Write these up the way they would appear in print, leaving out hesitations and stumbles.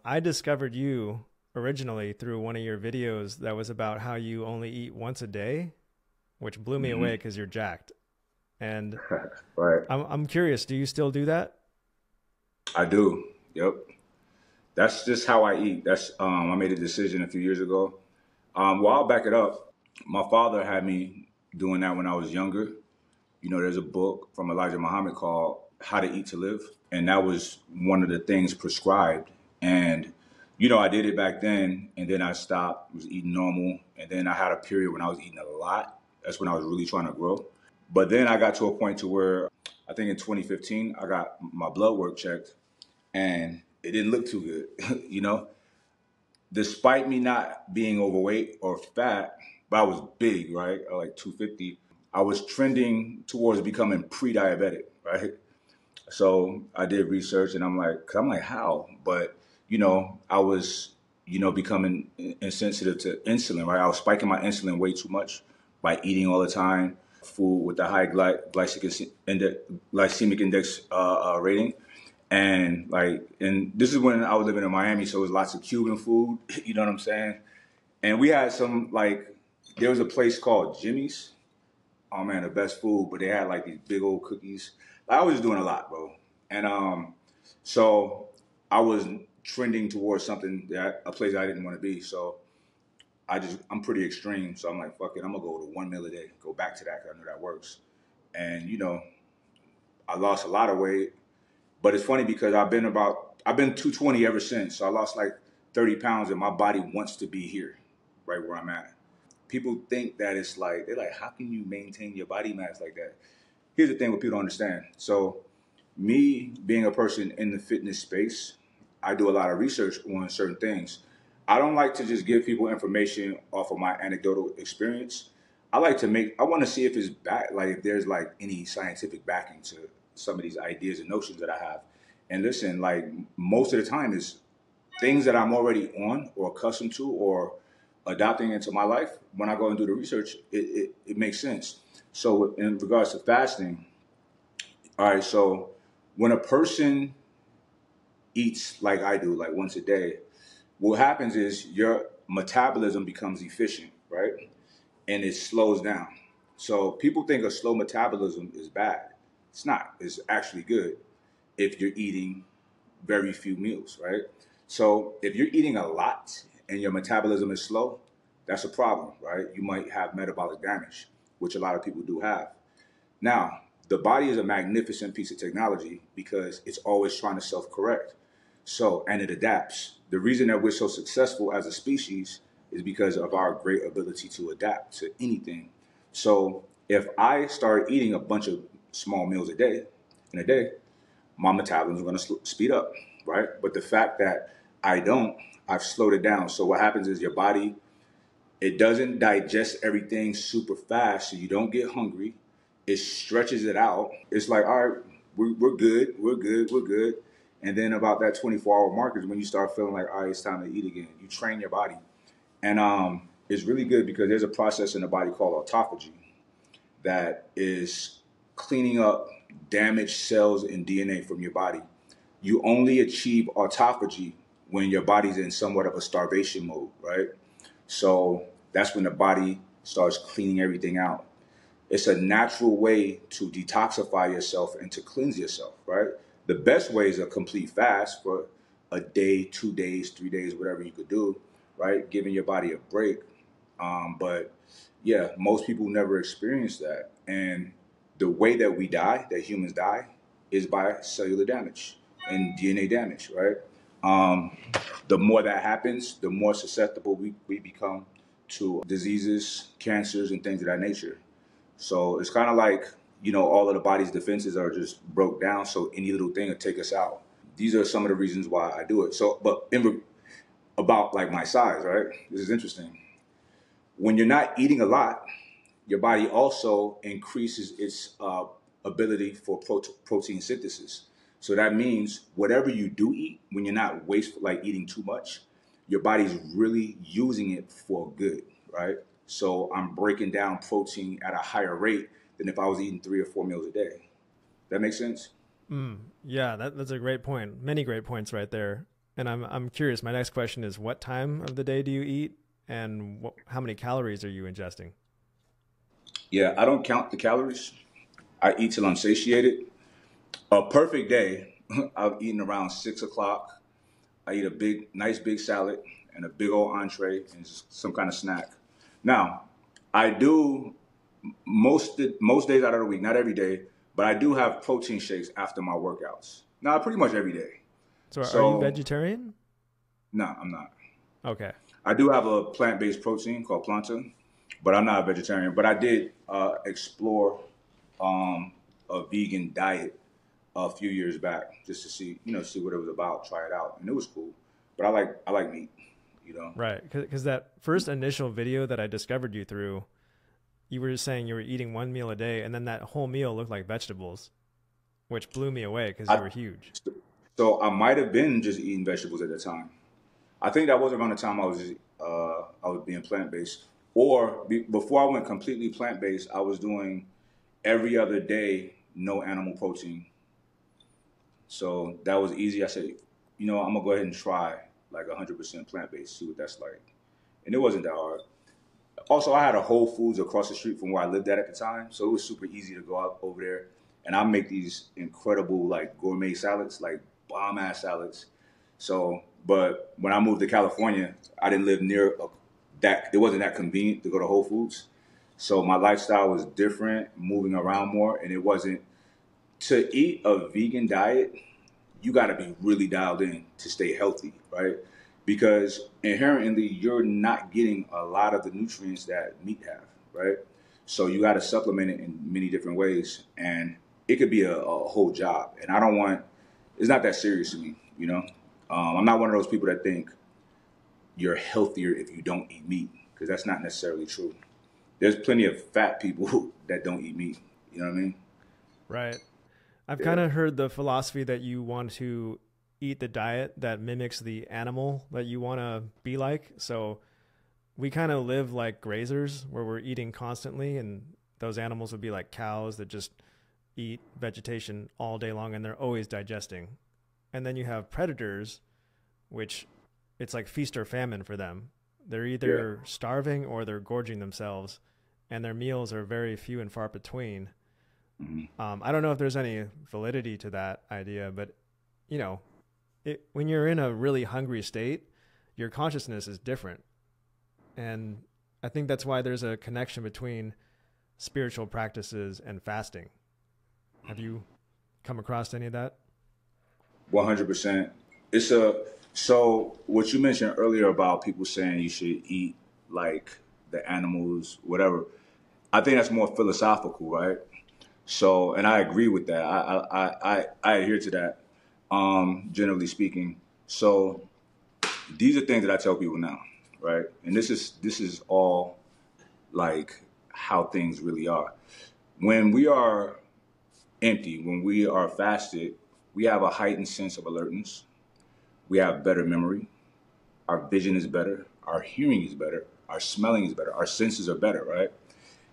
I discovered you originally through one of your videos that was about how you only eat once a day, which blew me away Hmm. because you're jacked. And Right. I'm curious, do you still do that? I do. Yep. That's just how I eat. I made a decision a few years ago. Well, I'll back it up. My father had me doing that when I was younger. You know, there's a book from Elijah Muhammad called How to Eat to Live. And that was one of the things prescribed. And, you know, I did it back then and then I stopped, was eating normal. And then I had a period when I was eating a lot. That's when I was really trying to grow. But then I got to a point to where I think in 2015, I got my blood work checked and it didn't look too good, you know, despite me not being overweight or fat, but I was big, right? Like 250. I was trending towards becoming pre-diabetic, right? So I did research and cause I'm like, how? But, you know, I was, you know, becoming insensitive to insulin, right? I was spiking my insulin way too much by eating all the time, food with the high glycemic index rating. And this is when I was living in Miami, so it was lots of Cuban food, you know what I'm saying? And we had there was a place called Jimmy's. Oh man, the best food, but they had like these big old cookies. Like, I was doing a lot, bro. And so I was trending towards something a place I didn't want to be. So I'm pretty extreme. So I'm like, fuck it, I'm gonna go to one meal a day, go back to that, cause I know that works. And you know, I lost a lot of weight, but it's funny because I've been 220 ever since. So I lost like 30 pounds, and my body wants to be here, right where I'm at. People think that they're like, how can you maintain your body mass like that? Here's the thing what people don't understand. So me being a person in the fitness space, I do a lot of research on certain things. I don't like to just give people information off of my anecdotal experience. I want to see if it's if there's like any scientific backing to some of these ideas and notions that I have. And listen, like most of the time is things that I'm already on or accustomed to or adopting into my life. When I go and do the research, it makes sense. So in regards to fasting, all right, so when a person eats like I do, like once a day, what happens is your metabolism becomes efficient, right? And it slows down. So people think a slow metabolism is bad. It's not. It's actually good if you're eating very few meals, right? So if you're eating a lot and your metabolism is slow, that's a problem, right? You might have metabolic damage, which a lot of people do have. Now, the body is a magnificent piece of technology because it's always trying to self-correct. So, and it adapts. The reason that we're so successful as a species is because of our great ability to adapt to anything. So, if I start eating a bunch of small meals in a day, my metabolism is going to speed up, right? But the fact that I don't, I've slowed it down. So what happens is your body, it doesn't digest everything super fast, so you don't get hungry. It stretches it out. It's like, all right, we're good, we're good, we're good. And then about that 24-hour mark is when you start feeling like, all right, it's time to eat again. You train your body. And it's really good because there's a process in the body called autophagy that is cleaning up damaged cells and DNA from your body. You only achieve autophagy when your body's in somewhat of a starvation mode, right? So that's when the body starts cleaning everything out. It's a natural way to detoxify yourself and to cleanse yourself, right? The best way is a complete fast for a day, 2 days, 3 days, whatever you could do, right? Giving your body a break. But yeah, most people never experience that. And the way that we die, that humans die, is by cellular damage and DNA damage, right? Um, the more that happens, the more susceptible we become to diseases, cancers, and things of that nature. So it's kind of like, you know, all of the body's defenses are just broke down, so any little thing will take us out. These are some of the reasons why I do it. So, about like my size, right? This is interesting. When you're not eating a lot, your body also increases its ability for protein synthesis. So that means whatever you do eat, when you're not wasteful, like eating too much, your body's really using it for good, right? So I'm breaking down protein at a higher rate than if I was eating 3 or 4 meals a day. That makes sense? Yeah, that's a great point. Many great points right there. And I'm curious. My next question is, what time of the day do you eat, and how many calories are you ingesting? Yeah, I don't count the calories. I eat till I'm satiated. A perfect day, I've eaten around 6 o'clock. I eat a nice big salad and a big old entree and just some kind of snack. Now, I do most days out of the week, not every day, but I do have protein shakes after my workouts. Now, pretty much every day. So are you So, vegetarian? no, I'm not. Okay. I do have a plant-based protein called Planta, but I'm not a vegetarian. But I did explore um, a vegan diet a few years back just to see, see what it was about, try it out, and it was cool. But I like meat, you know. Right. Because that first initial video that I discovered you through, you were just saying you were eating one meal a day, and then that whole meal looked like vegetables, which blew me away because you I were huge. so I might have been just eating vegetables at the time. I think that was around the time I was being plant based, or before I went completely plant based, I was doing every other day no animal protein. So that was easy. I said, I'm gonna go ahead and try like 100% plant based, see what that's like, and it wasn't that hard. Also, I had a Whole Foods across the street from where I lived at the time, so it was super easy to go out over there. And I make these incredible like gourmet salads, like bomb ass salads. So, but when I moved to California, I didn't live near that. It wasn't that convenient to go to Whole Foods, so my lifestyle was different, moving around more, and it wasn't to eat a vegan diet, you got to be really dialed in to stay healthy, right? Because inherently, you're not getting a lot of the nutrients that meat have, right? So you got to supplement it in many different ways, and it could be a whole job. And I don't want, it's not that serious to me, you know. I'm not one of those people that think you're healthier if you don't eat meat, because that's not necessarily true. There's plenty of fat people that don't eat meat. You know what I mean? Right. I've Yeah. kind of heard the philosophy that you want to eat the diet that mimics the animal that you want to be like. So we kind of live like grazers where we're eating constantly, and those animals would be like cows that just eat vegetation all day long and they're always digesting. And then you have predators, which it's like feast or famine for them. They're Yeah. either starving or they're gorging themselves, and their meals are very few and far between. Mhm. I don't know if there's any validity to that idea, but you know, when you're in a really hungry state, your consciousness is different. And I think that's why there's a connection between spiritual practices and fasting. Have you come across any of that? 100%. It's a so what you mentioned earlier about people saying you should eat like the animals, whatever. I think that's more philosophical, right? So, and I agree with that. I adhere to that. Generally speaking. So these are things that I tell people now, right? And this is all like how things really are. When we are empty, when we are fasted, we have a heightened sense of alertness. We have better memory. Our vision is better. Our hearing is better. Our smelling is better. Our senses are better, right?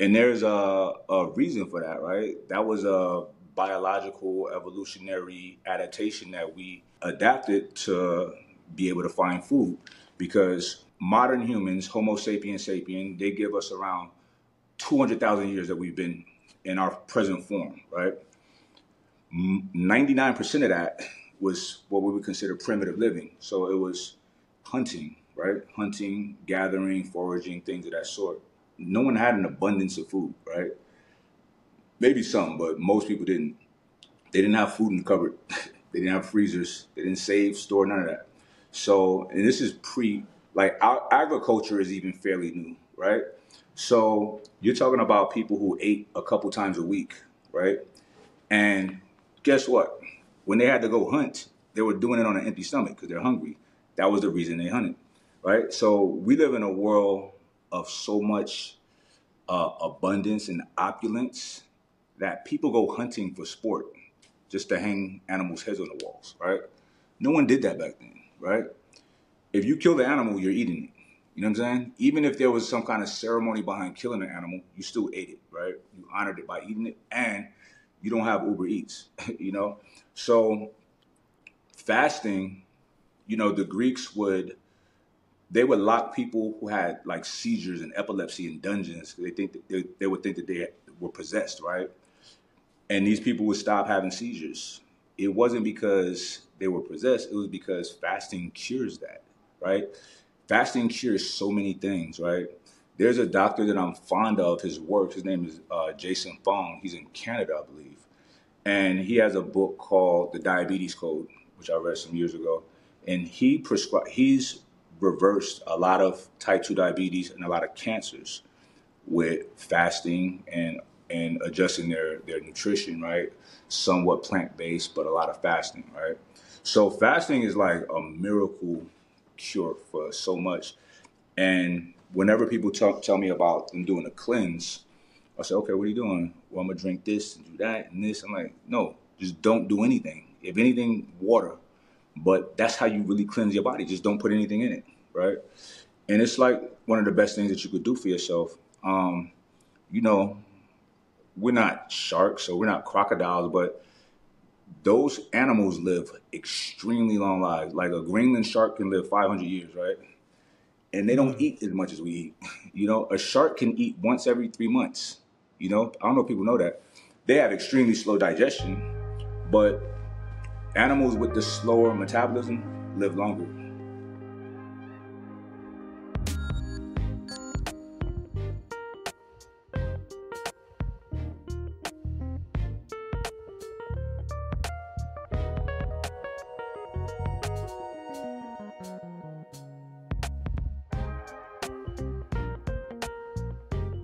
And there's a reason for that, right? That was a biological evolutionary adaptation that we adapted to be able to find food. Because modern humans, Homo sapiens sapien, they give us around 200,000 years that we've been in our present form, right? 99% of that was what we would consider primitive living. So it was hunting, right? Hunting, gathering, foraging, things of that sort. No one had an abundance of food, right? Maybe some, but most people didn't. They didn't have food in the cupboard. They didn't have freezers. They didn't save, store, none of that. So, and this is like our agriculture is even fairly new, right? So you're talking about people who ate a couple times a week, right? And guess what? When they had to go hunt, they were doing it on an empty stomach because they're hungry. That was the reason they hunted, right? So we live in a world of so much abundance and opulence that people go hunting for sport just to hang animals' heads on the walls, right? No one did that back then, right? If you kill the animal, you're eating it. You know what I'm saying? Even if there was some kind of ceremony behind killing the animal, you still ate it, right? You honored it by eating it, and you don't have Uber Eats, you know? So fasting, the Greeks would lock people who had like seizures and epilepsy in dungeons. They would think that they were possessed, right? And these people would stop having seizures. It wasn't because they were possessed. It was because fasting cures that, right? Fasting cures so many things, right? There's a doctor that I'm fond of, his work. His name is Jason Fong. He's in Canada, I believe. And he has a book called The Diabetes Code, which I read some years ago. And he's reversed a lot of type 2 diabetes and a lot of cancers with fasting and adjusting their nutrition, right? Somewhat plant-based, but a lot of fasting, right? So fasting is like a miracle cure for so much. And whenever people tell me about them doing a cleanse, I say, okay, what are you doing? Well, I'm going to drink this and do that and this. I'm like, no, just don't do anything. If anything, water. But that's how you really cleanse your body. Just don't put anything in it, right? And it's like one of the best things that you could do for yourself. We're not sharks or we're not crocodiles, but those animals live extremely long lives. Like a Greenland shark can live 500 years, right? And they don't eat as much as we eat. A shark can eat once every 3 months. I don't know if people know that. They have extremely slow digestion, but animals with the slower metabolism live longer.